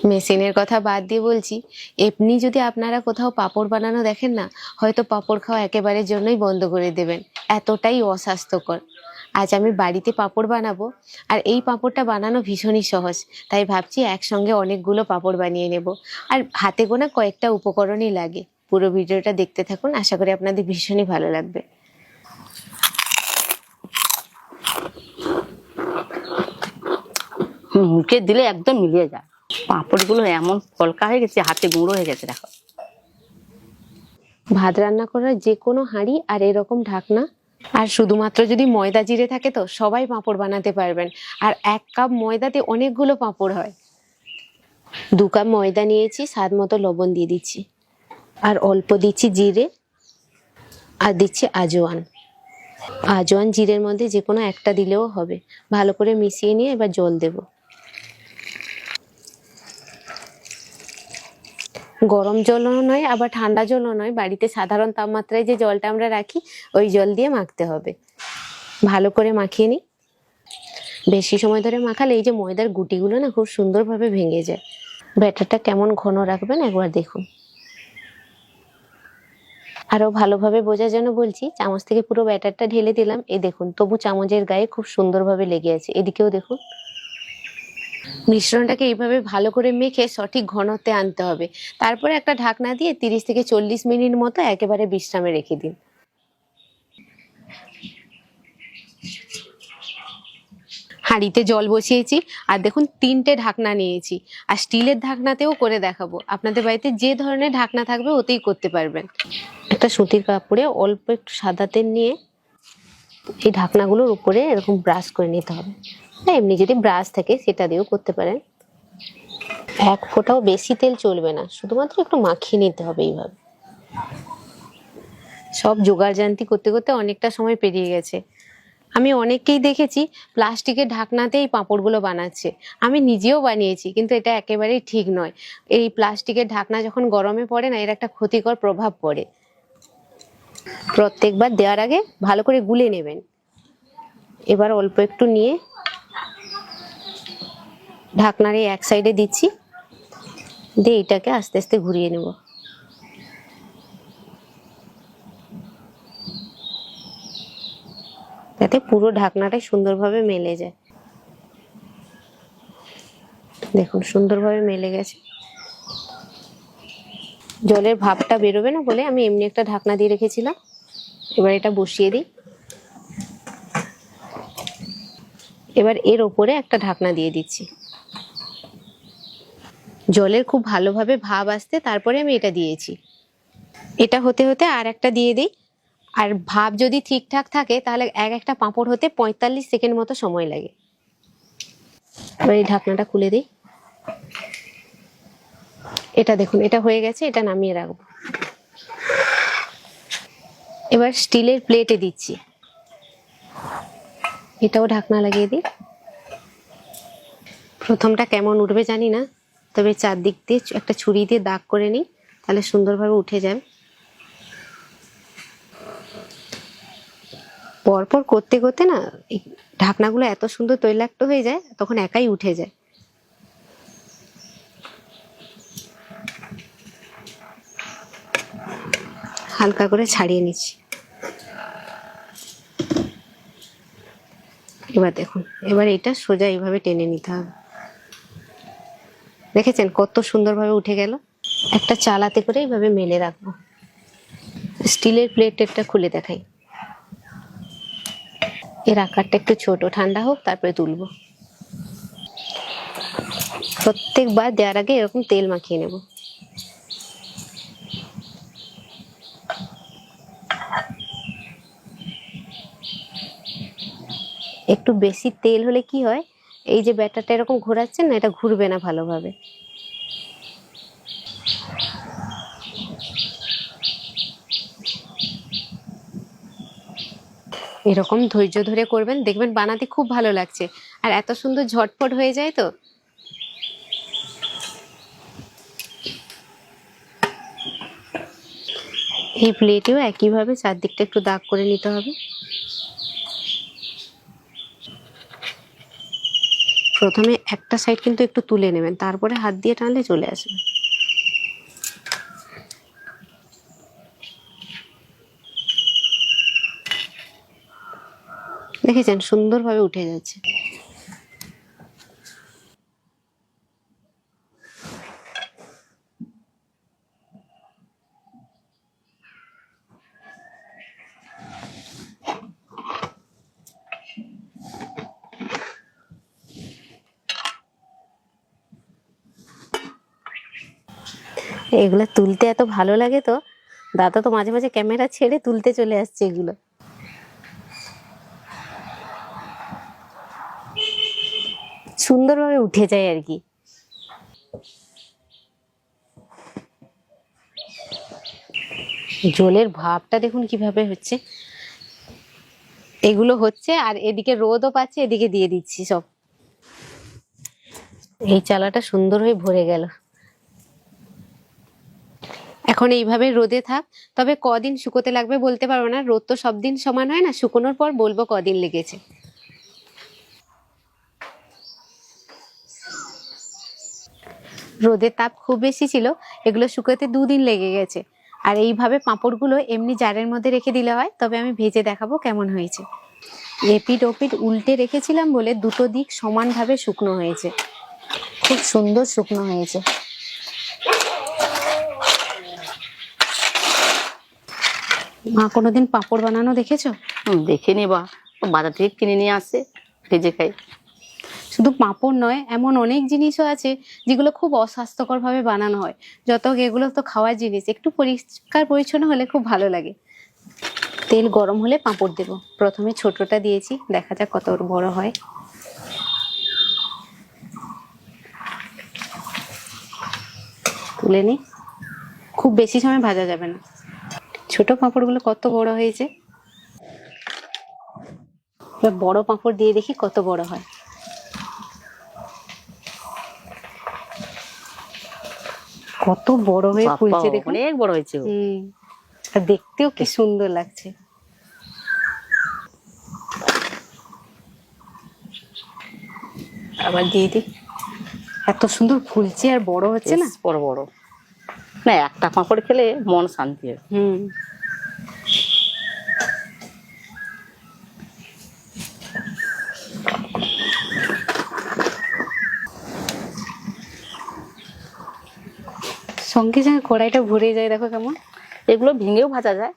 মেশিনের কথা বাদ দিয়ে বলছি, এমনি যদি আপনারা কোথাও পাঁপড় বানানো দেখেন না, হয়তো পাঁপড় খাওয়া একেবারের জন্যই বন্ধ করে দেবেন, এতটাই অস্বাস্থ্যকর। আজ আমি বাড়িতে পাঁপড় বানাবো, আর এই পাঁপড়টা বানানো ভীষণই সহজ। তাই ভাবছি একসঙ্গে অনেকগুলো পাঁপড় বানিয়ে নেব। আর হাতে গোনা কয়েকটা উপকরণই লাগে। পুরো ভিডিওটা দেখতে থাকুন, আশা করি আপনাদের ভীষণই ভালো লাগবে। মুখে দিলে একদম মিলিয়ে যায়। পাঁপড়গুলো এমন ফলকা হয়ে গেছে, হাতে গুঁড়ো হয়ে গেছে। দেখো, ভাত রান্না করার যে কোনো হাঁড়ি আর এরকম ঢাকনা, আর শুধুমাত্র যদি ময়দা জিরে থাকে তো সবাই পাঁপড় বানাতে পারবেন। আর 1 কাপ ময়দাতে অনেকগুলো পাঁপড় হয়। 2 কাপ ময়দা নিয়েছি, স্বাদ মতো লবণ দিয়ে দিচ্ছি, আর অল্প দিচ্ছি জিরে, আর দিচ্ছি আজওয়ান। আজওয়ান জিরের মধ্যে যে কোনো একটা দিলেও হবে। ভালো করে মিশিয়ে নিয়ে এবার জল দেব। গরম জলও নয়, আবার ঠান্ডা জলও নয়, বাড়িতে সাধারণ তাপমাত্রায় যে জলটা আমরা রাখি ওই জল দিয়ে মাখতে হবে। ভালো করে মাখিয়ে নিই। বেশি সময় ধরে মাখালে এই যে ময়দার গুটিগুলো না খুব সুন্দরভাবে ভেঙে যায়। ব্যাটারটা কেমন ঘন রাখবেন একবার দেখুন। আরো ভালোভাবে বোঝার জন্য বলছি, চামচ থেকে পুরো ব্যাটারটা ঢেলে দিলাম। এই দেখুন, তবু চামচের গায়ে খুব সুন্দরভাবে লেগে আছে। এদিকেও দেখুন। মিশ্রণটাকে এইভাবে ভালো করে মেখে সঠিক ঘনত্বে আনতে হবে। তারপরে একটা ঢাকনা দিয়ে 30 থেকে 40 মিনিট মতো একেবারে বিশ্রামে রেখে দিন। হাঁড়িতে জল বসিয়েছি, আর দেখুন 3টে ঢাকনা নিয়েছি। আর স্টিলের ঢাকনাতেও করে দেখাবো। আপনাদের বাড়িতে যে ধরনের ঢাকনা থাকবে ওতেই করতে পারবেন। একটা সুতির কাপড়ে অল্প একটু সাদা তেল নিয়ে এই ঢাকনাগুলোর উপরে এরকম ব্রাশ করে নিতে হবে। এমনি যদি ব্রাশ থাকে সেটা দিয়েও করতে পারেন। 1 ফোঁটাও বেশি তেল চলবে না, শুধুমাত্র একটু মাখিয়ে নিতে হবে এইভাবে। সব জোগাড় জান্তি করতে করতে অনেকটা সময় পেরিয়ে গেছে। আমি অনেককেই দেখেছি প্লাস্টিকের ঢাকনাতেই পাঁপড়গুলো বানাচ্ছে। আমি নিজেও বানিয়েছি, কিন্তু এটা একেবারেই ঠিক নয়। এই প্লাস্টিকের ঢাকনা যখন গরমে পড়ে না, এর একটা ক্ষতিকর প্রভাব পড়ে। প্রত্যেকবার দেওয়ার আগে ভালো করে গুলে নেবেন। এবার অল্প একটু নিয়ে ঢাকনার এই এক সাইডে দিচ্ছি, দিয়ে এটাকে আস্তে আস্তে ঘুরিয়ে নেব। যাতে পুরো ঢাকনাটাই সুন্দরভাবে মেলে যায়। দেখুন, সুন্দরভাবে মেলে গেছে। জলের ভাপটা বেরোবে না বলে আমি এমনি একটা ঢাকনা দিয়ে রেখেছিলাম। এবার এটা বসিয়ে দিই। এবার এর ওপরে একটা ঢাকনা দিয়ে দিচ্ছি। জলের খুব ভালোভাবে ভাপ আসতে তারপরে আমি এটা দিয়েছি। এটা হতে হতে আর একটা দিয়ে দিই। আর ভাপ যদি ঠিকঠাক থাকে তাহলে একটা পাঁপড় হতে 45 সেকেন্ড মতো সময় লাগে। এবার এই ঢাকনাটা খুলে দিই। এটা দেখুন, এটা হয়ে গেছে। এটা নামিয়ে রাখবো। এবার স্টিলের প্লেটে দিচ্ছি। এটাও ঢাকনা লাগিয়ে দিই। প্রথমটা কেমন উঠবে জানি না, তবে চারদিক দিয়ে একটা ছুরি দিয়ে দাগ করে নিই, তাহলে সুন্দরভাবে উঠে যাবে। পরপর করতে করতে না এই ঢাকনাগুলো এত সুন্দর তৈলাক্ত হয়ে যায়, তখন একাই উঠে যায়। হালকা করে ছাড়িয়ে নিচ্ছি। এবার দেখুন, এবার এটা সোজা এইভাবে টেনে নিতে হবে। দেখেছেন কত সুন্দরভাবে উঠে গেল। একটা চালাতে করে এইভাবে মেলে রাখবো। স্টিলের প্লেটেরটা খুলে দেখাই। এর আকারটা একটু ছোট, ঠান্ডা হোক তারপরে তুলবো। প্রত্যেকবার দেওয়ার আগে এরকম তেল মাখিয়ে নেব। একটু বেশি তেল হলে কি হয়, এই যে ব্যাটারটা এরকম ঘোরাচ্ছেন না, এটা ঘুরবে না ভালোভাবে। এরকম ধৈর্য ধরে করবেন, দেখবেন বানাতে খুব ভালো লাগছে, আর এত সুন্দর ঝটপট হয়ে যায়। তো এই প্লেটেও একইভাবে চারদিকটা একটু দাগ করে নিতে হবে। প্রথমে একটা সাইড কিন্তু একটু তুলে নেবেন, তারপরে হাত দিয়ে টানলে চলে আসবে। দেখেছেন সুন্দরভাবে উঠে যাচ্ছে। এগুলো তুলতে এত ভালো লাগে, তো দাদা তো মাঝে মাঝে ক্যামেরা ছেড়ে তুলতে চলে আসছে এগুলো। সুন্দরভাবে উঠে যায় আর কি। জলের ভাবটা দেখুন কিভাবে হচ্ছে। এগুলো হচ্ছে আর এদিকে রোদও পাচ্ছে, এদিকে দিয়ে দিচ্ছি সব। এই চালাটা সুন্দর হয়ে ভরে গেল। এখন এইভাবে রোদে থাক, তবে কদিন শুকোতে লাগবে বলতে পারবো না, রোদ তো সব দিন সমান হয় না, শুকোনোর পর বলবো কদিন লেগেছে। রোদের তাপ খুব বেশি ছিল, এগুলো শুকোতে 2 দিন লেগে গেছে। আর এইভাবে পাঁপড়গুলো এমনি জারের মধ্যে রেখে দিলে হয়, তবে আমি ভেজে দেখাবো কেমন হয়েছে। এপিট ওপিট উল্টে রেখেছিলাম বলে দুটো দিক সমানভাবে শুকনো হয়েছে, খুব সুন্দর শুকনো হয়েছে। মা কোনোদিন পাঁপড় বানানো দেখেছো? দেখিনি, বা বাজার থেকে কিনে নিয়ে আসে ভেজে খাই। শুধু পাঁপড় নয়, এমন অনেক জিনিসও আছে যেগুলো খুব অস্বাস্থ্যকর ভাবে বানানো হয়। যত এগুলো তো খাওয়ার জিনিস, একটু পরিষ্কার পরিচ্ছন্ন হলে খুব ভালো লাগে। তেল গরম হলে পাঁপড় দেব। প্রথমে ছোটটা দিয়েছি, দেখা যাক কত বড় হয়। তুলে নি, খুব বেশি সময় ভাজা যাবে না। ছোট পাঁপড়গুলো কত বড় হয়েছে। এবার বড় পাঁপড় দিয়ে দেখি কত বড় হয়। কত বড় হয়ে ফুলছে দেখুন, অনেক বড় হয়েছে। আর দেখতেও কি সুন্দর লাগছে। আবার দিয়ে দিই। এত সুন্দর ফুলছে আর বড় হচ্ছে না। বড় বড় না, একটা পাঁপড় খেলে মন শান্তি হয়। সঙ্গে সঙ্গে কড়াইটা ভরে যায়, দেখো কেমন। এগুলো ভেঙেও ভাজা যায়,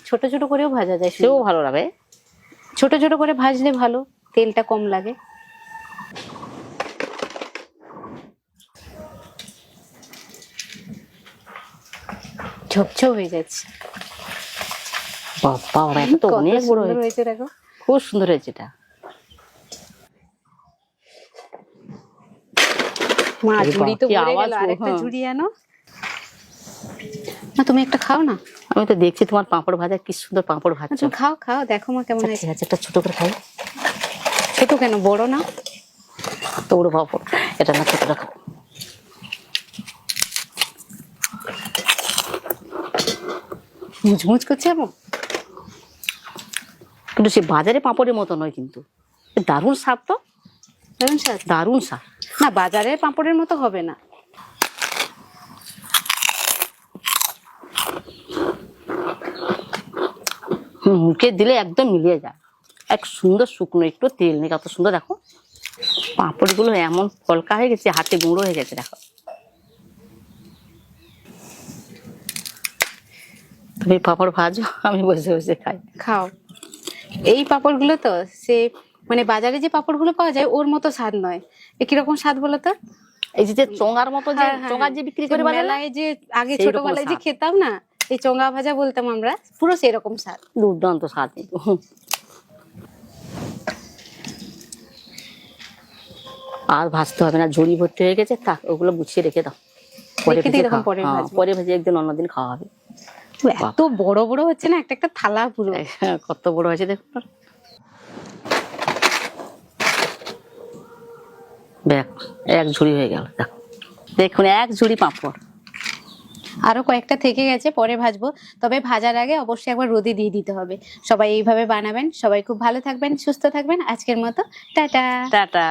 ছোট ছোট করেও ভাজা যায়, সেও ভালো লাগে। ছোট ছোট করে ভাজলে ভালো, তেলটা কম লাগে। ঝপঝপ হয়ে যাচ্ছে। বাবা, এটা তো অনেক বড় হয়েছে, দেখো খুব সুন্দর হয়েছে এটা। মা ঝুড়ি তো ভরে গেল, আরেকটা ঝুড়ি আনো না। তুমি একটা খাও না। আমি তো দেখছি তোমার পাঁপড় ভাজা, কি সুন্দর পাঁপড় ভাজা। তুমি খাও খাও, দেখো মা কেমন হয়েছে। ঠিক আছে, একটা ছোট করে খাই। ছোট কেন, বড় না? তো বড় পাঁপড়, এটা না, ছোটটা খাও। মুচমুচ করছে এমন, কিন্তু সে বাজারে পাঁপড়ের মতো নয়, কিন্তু দারুণ স্বাদ। তো দারুণ স্বাদ, দারুণ স্বাদ। না বাজারের পাঁপড়ের মতো হবে না। মুখে দিলে একদম মিলিয়ে যায়। এক সুন্দর শুকনো, একটু তেল নেই, কত সুন্দর। দেখো পাঁপড় গুলো এমন ফলকা হয়ে গেছে, হাতে গুঁড়ো হয়ে গেছে। দেখো তুমি পাঁপড় ভাজো, আমি বসে বসে খাই। খাও। এই পাঁপড়গুলো তো সে মানে বাজারে যে পাঁপড়গুলো পাওয়া যায় ওর মতো স্বাদ নয়। এ কিরকম স্বাদ বলো তো? এই যে চোঙার মতো, যে চোঙার যে বিক্রি করে মেলায়, যে আগে ছোটবেলায় যে খেতাম না, এই চোঙা ভাজা বলতাম আমরা, পুরো সেরকম স্বাদ। দুর্দান্ত স্বাদ। আর ভাজতে হবে না, ঝুড়ি ভর্তি হয়ে গেছে, থাক ওগুলো গুছিয়ে রেখে দাও। পরে ভেজে একদিন অন্যদিন খাওয়া হবে। এত বড় বড় হচ্ছে না, একটা একটা থালা পুরো। কত বড় হয়েছে দেখুন। দেখ, এক ঝুড়ি হয়ে গেল। দেখুন, এক ঝুড়ি পাঁপড়। আরো কয়েকটা থেকে গেছে, পরে ভাজবো। তবে ভাজার আগে অবশ্যই একবার রোদে দিয়ে দিতে হবে। সবাই এইভাবে বানাবেন। সবাই খুব ভালো থাকবেন, সুস্থ থাকবেন। আজকের মতো টাটা। টাটা।